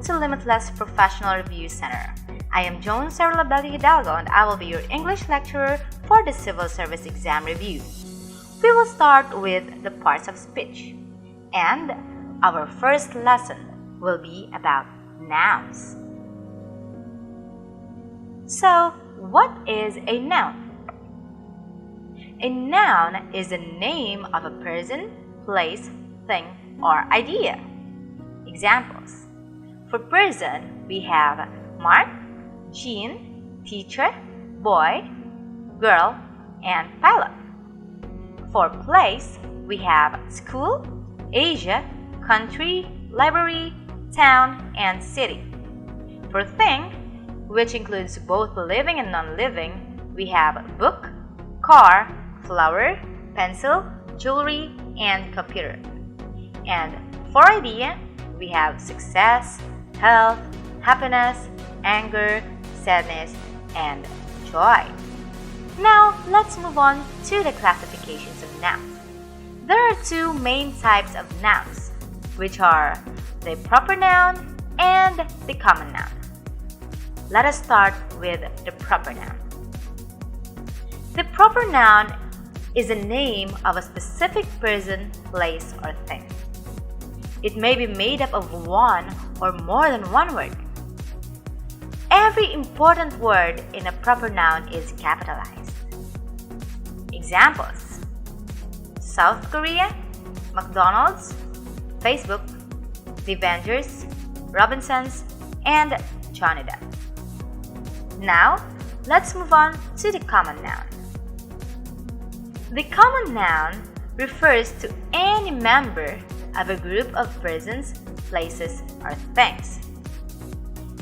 Welcome to Limitless Professional Review Center. I am Joan Cerulabelli Hidalgo and I will be your English lecturer for the Civil Service Exam Review. We will start with the parts of speech, and our first lesson will be about nouns. So, what is a noun? A noun is the name of a person, place, thing, or idea. Examples. For person, we have Mark, Jean, teacher, boy, girl, and pilot. For place, we have school, Asia, country, library, town, and city. For thing, which includes both living and non-living, we have book, car, flower, pencil, jewelry, and computer. And for idea, we have success, health, happiness, anger, sadness, and joy. Now, let's move on to the classifications of nouns. There are two main types of nouns, which are the proper noun and the common noun. Let us start with the proper noun. The proper noun is the name of a specific person, place, or thing. It may be made up of one or more than one word. Every important word in a proper noun is capitalized. Examples: South Korea, McDonald's, Facebook, The Avengers, Robinsons, and Johnny Depp. Now, let's move on to the common noun. The common noun refers to any member of a group of persons, places, or things.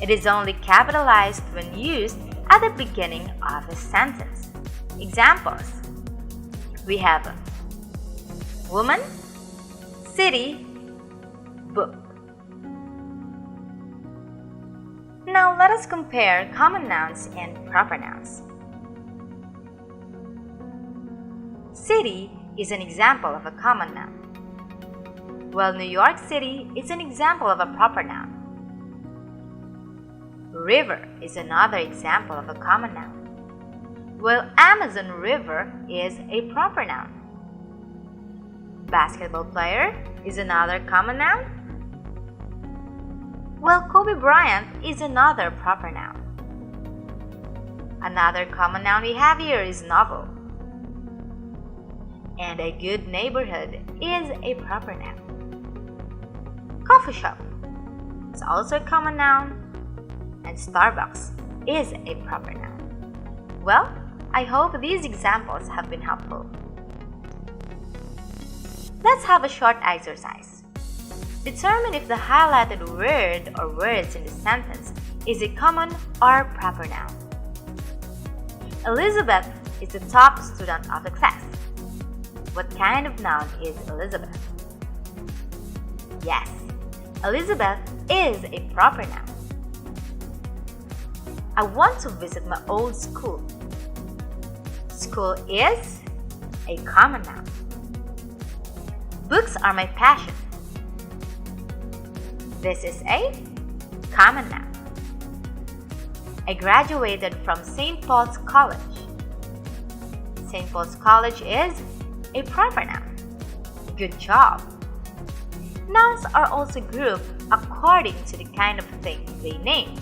It is only capitalized when used at the beginning of a sentence. Examples: we have woman, city, book. Now let us compare common nouns and proper nouns. City is an example of a common noun, while New York City is an example of a proper noun. River is another example of a common noun, while Amazon River is a proper noun. Basketball player is another common noun, while Kobe Bryant is another proper noun. Another common noun we have here is novel. And a good neighborhood is a proper noun. Coffee shop is also a common noun, and Starbucks is a proper noun. Well, I hope these examples have been helpful. Let's have a short exercise. Determine if the highlighted word or words in the sentence is a common or proper noun. Elizabeth is the top student of the class. What kind of noun is Elizabeth? Yes, Elizabeth is a proper noun. I want to visit my old school. School is a common noun. Books are my passion. This is a common noun. I graduated from St. Paul's College. St. Paul's College is a proper noun. Good job. Nouns are also grouped according to the kind of thing they name.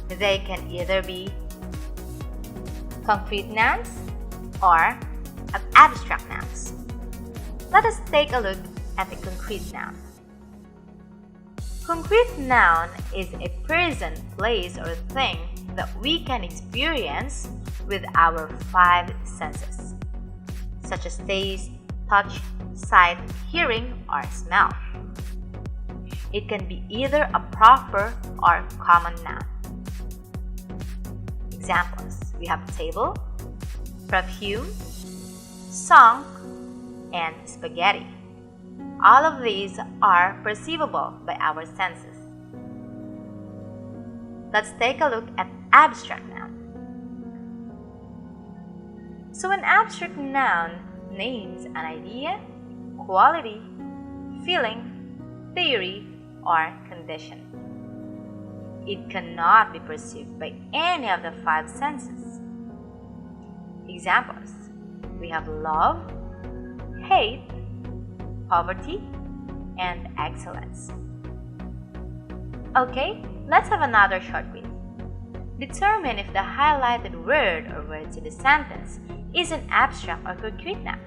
They can either be concrete nouns or abstract nouns. Let us take a look at the concrete noun. Concrete noun is a person, place, or thing that we can experience with our five senses, such as taste, touch, sight, hearing, or smell. It can be either a proper or common noun. Examples: we have table, perfume, song, and spaghetti. All of these are perceivable by our senses. Let's take a look at abstract noun. So an abstract noun names an idea, quality, feeling, theory, or condition. It cannot be perceived by any of the five senses. Examples: we have love, hate, poverty, and excellence. Okay, let's have another short quiz. Determine if the highlighted word or words in the sentence is an abstract or concrete noun.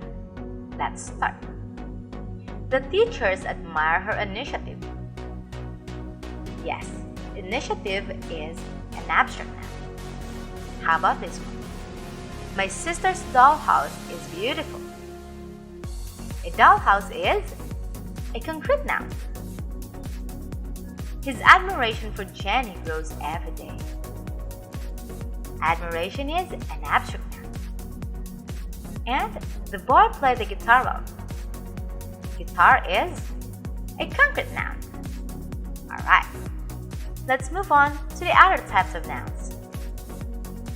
Let's start. The teachers admire her initiative. Yes, initiative is an abstract noun. How about this one? My sister's dollhouse is beautiful. A dollhouse is a concrete noun. His admiration for Jenny grows every day. Admiration is an abstract noun. And the boy played the guitar well. Guitar is a concrete noun. Alright, let's move on to the other types of nouns.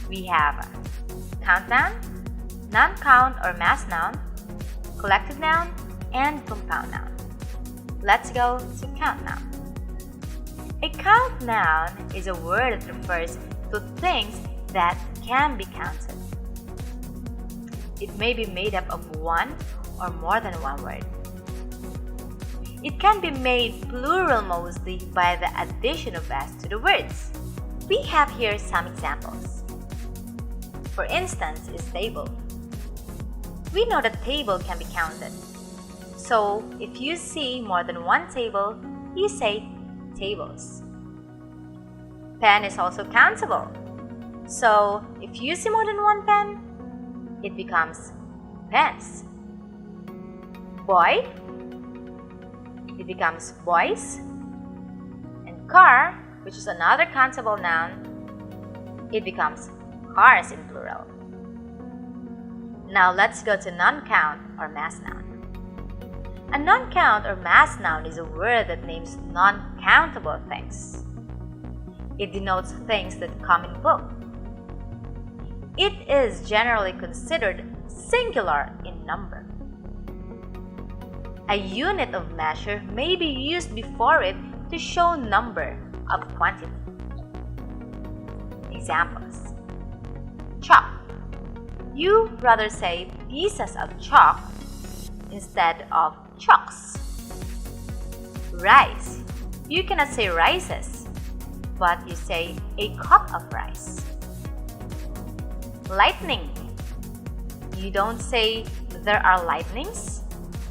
We have count noun, non-count or mass noun, collective noun, and compound noun. Let's go to count noun. A count noun is a word that refers to things that can be counted. It may be made up of one or more than one word. It can be made plural mostly by the addition of s to the words. We have here some examples. For instance, is table. We know that table can be counted. So, if you see more than one table, you say tables. Pen is also countable. So, if you see more than one pen, it becomes pens. Boy, it becomes boys. And car, which is another countable noun, it becomes cars in plural. Now let's go to non-count or mass noun. A non-count or mass noun is a word that names non-countable things. It denotes things that come in bulk. It is generally considered singular in number. A unit of measure may be used before it to show number of quantity. Examples: chalk. You rather say pieces of chalk instead of chalks. Rice. You cannot say rices, but you say a cup of rice. Lightning. You don't say there are lightnings,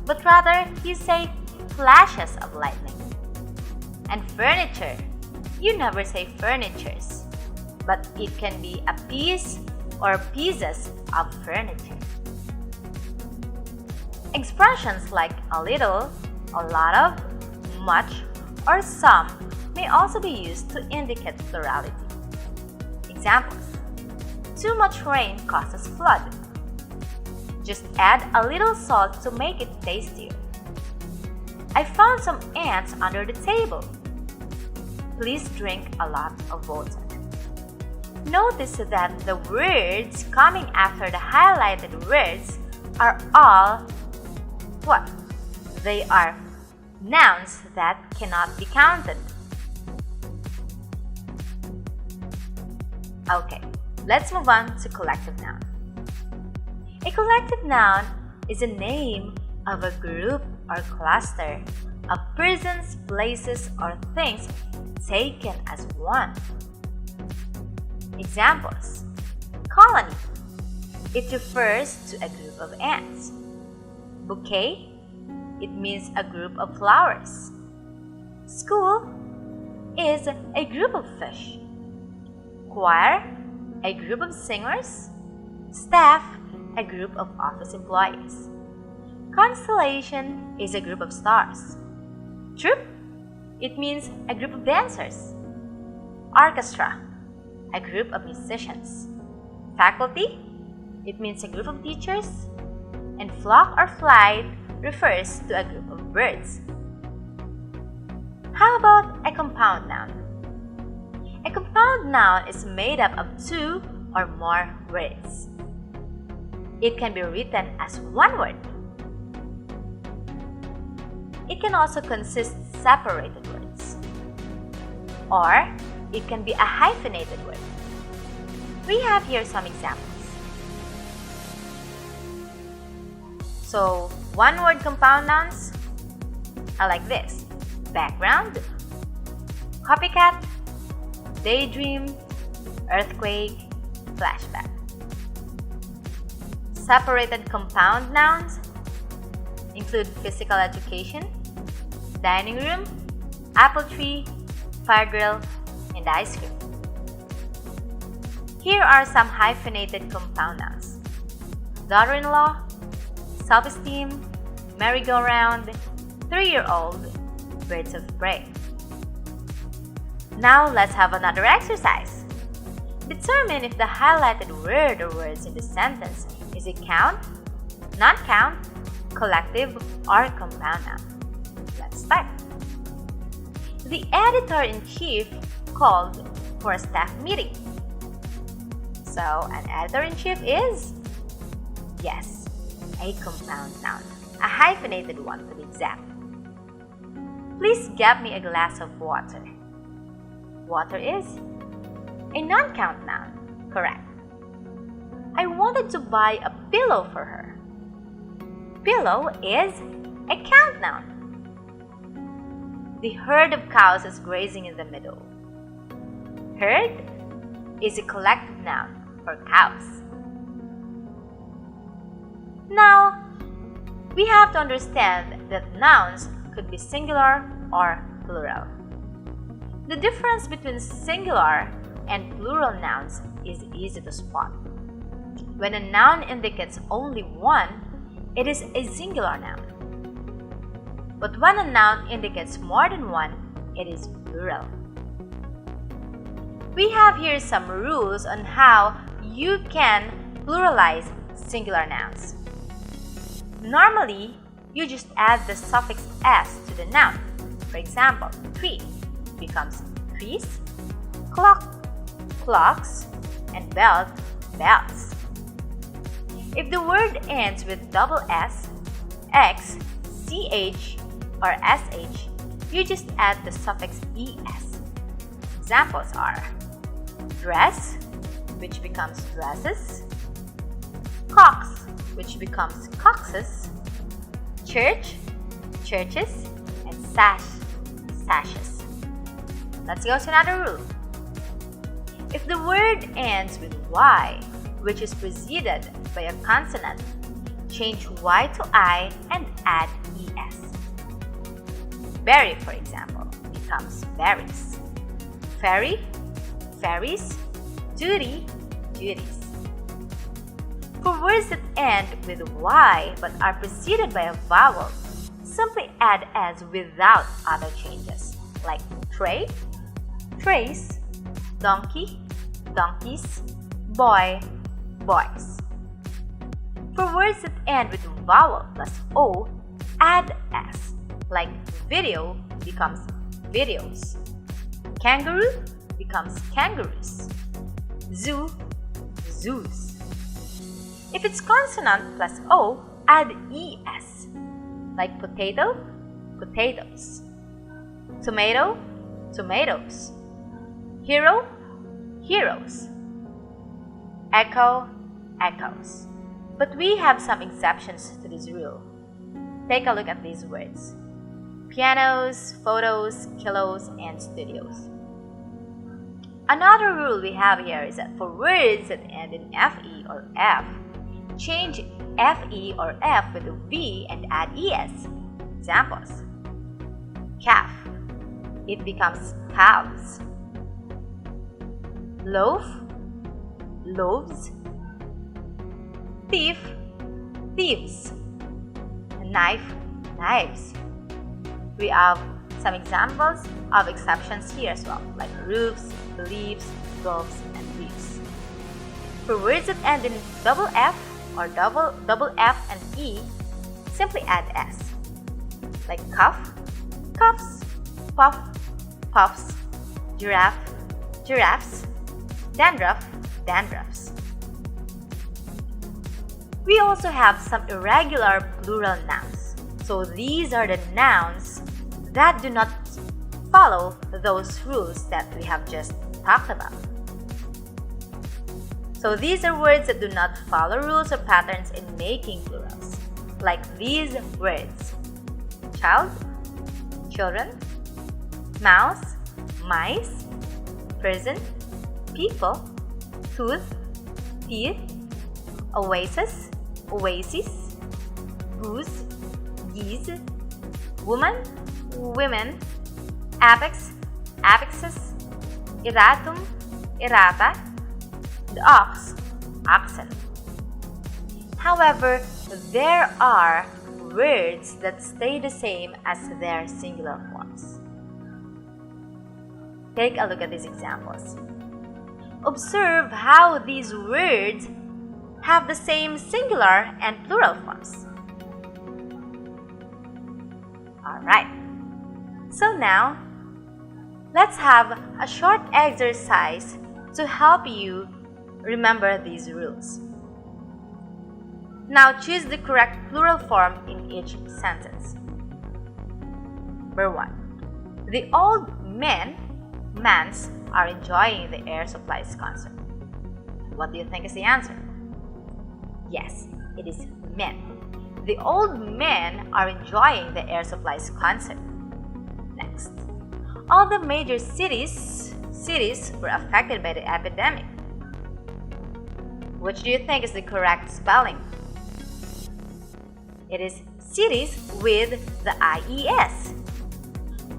but rather you say flashes of lightning. And furniture. You never say furnitures, but it can be a piece or pieces of furniture. Expressions like a little, a lot of, much, or some may also be used to indicate plurality. Examples: too much rain causes flood. Just add a little salt to make it tastier. I found some ants under the table. Please drink a lot of water. Notice that the words coming after the highlighted words are all what? They are nouns that cannot be counted. Okay, let's move on to collective noun. A collective noun is a name of a group or cluster of persons, places, or things taken as one. Examples: colony. It refers to a group of ants. Bouquet. It means a group of flowers. School is a group of fish. Choir, a group of singers. Staff, a group of office employees. Constellation is a group of stars. Troupe, it means a group of dancers. Orchestra, a group of musicians. Faculty, it means a group of teachers. And flock or flight refers to a group of birds. How about a compound noun? A compound noun is made up of two or more words. It can be written as one word. It can also consist separated words. Or it can be a hyphenated word. We have here some examples. So, one-word compound nouns are like this: background, copycat, daydream, earthquake, flashback. Separated compound nouns include physical education, dining room, apple tree, fire grill, and ice cream. Here are some hyphenated compound nouns: daughter-in-law, self-esteem, merry-go-round, 3-year-old, birds of prey. Now let's have another exercise. Determine if the highlighted word or words in the sentence is a count, non-count, collective, or compound noun. Let's start. The editor-in-chief called for a staff meeting. So, an editor-in-chief is? Yes, a compound noun, a hyphenated one to be exact. Please get me a glass of water. Water is a non-count noun, correct. I wanted to buy a pillow for her. Pillow is a count noun. The herd of cows is grazing in the meadow. Herd is a collective noun for cows. Now, we have to understand that nouns could be singular or plural. The difference between singular and plural nouns is easy to spot. When a noun indicates only one, it is a singular noun. But when a noun indicates more than one, it is plural. We have here some rules on how you can pluralize singular nouns. Normally, you just add the suffix s to the noun. For example, tree becomes trees, clock, clocks, and belt, belts. If the word ends with double s, x, ch, or sh, you just add the suffix es. Examples are dress, which becomes dresses, cox, which becomes coxes, church, churches, and sash, sashes. Let's go to another rule. If the word ends with y, which is preceded by a consonant, change y to I and add es. Berry, for example, becomes berries. Ferry, ferries. Duty, duties. For words that end with y but are preceded by a vowel, simply add s without other changes, like tray, trays, donkey, donkeys, boy, boys. For words that end with vowel plus o, add s, like video becomes videos, kangaroo becomes kangaroos, zoo, zoos. If it's consonant plus o, add es, like potato, potatoes, tomato, tomatoes, hero, heroes, echo, echoes. But we have some exceptions to this rule. Take a look at these words: pianos, photos, kilos, and studios. Another rule we have here is that for words that end in fe or f, change fe or f with a v and add es. Examples: calf, it becomes calves. Loaf, loaves. Thief, thieves. Knife, knives. We have some examples of exceptions here as well, like roofs, leaves, gulfs, and reefs. For words that end in double F or double F and E, simply add S, like cuff, cuffs, puff, puffs, giraffe, giraffes, dandruff, dandruffs. We also have some irregular plural nouns. So these are the nouns that do not follow those rules that we have just talked about. So these are words that do not follow rules or patterns in making plurals, like these words: child, children, mouse, mice, person, people, tooth, teeth, oasis, oasis, goose, geese, woman, women, apex, apexes, erratum, errata, and ox, oxen. However, there are words that stay the same as their singular forms. Take a look at these examples. Observe how these words have the same singular and plural forms. Alright, so now let's have a short exercise to help you remember these rules. Now choose the correct plural form in each sentence. Number 1. The old mans are enjoying the air supplies concert. What do you think is the answer? Yes, it is men. The old men are enjoying the air supplies concert. Next. All the major cities were affected by the epidemic. Which do you think is the correct spelling? It is cities with the IES.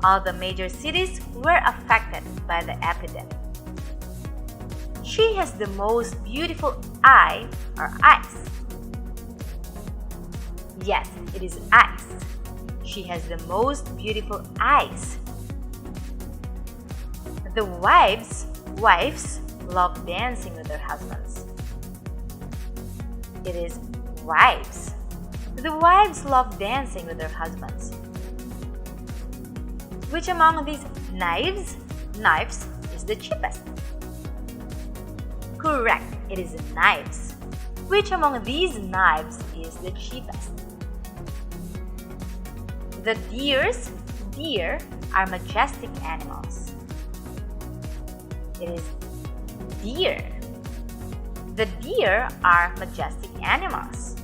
All the major cities were affected by the epidemic. She has the most beautiful eye or eyes. Yes, it is eyes. She has the most beautiful eyes. The wives love dancing with their husbands. It is wives. The wives love dancing with their husbands. Which among these knives is the cheapest? Correct, it is knives. Which among these knives is the cheapest? The deer are majestic animals. It is deer. The deer are majestic animals.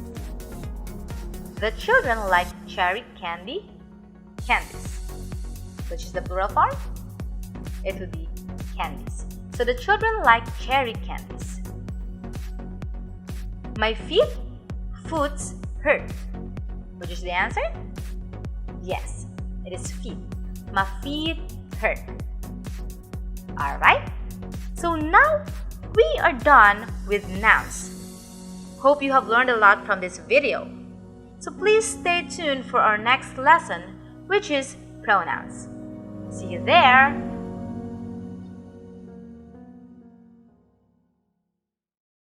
The children like cherry candies. Which is the plural form? It would be candies. So the children like cherry candies. My feet hurt. Which is the answer? Yes, it is feet. My feet hurt. Alright, so now we are done with nouns. Hope you have learned a lot from this video. So please stay tuned for our next lesson, which is pronouns. See you there!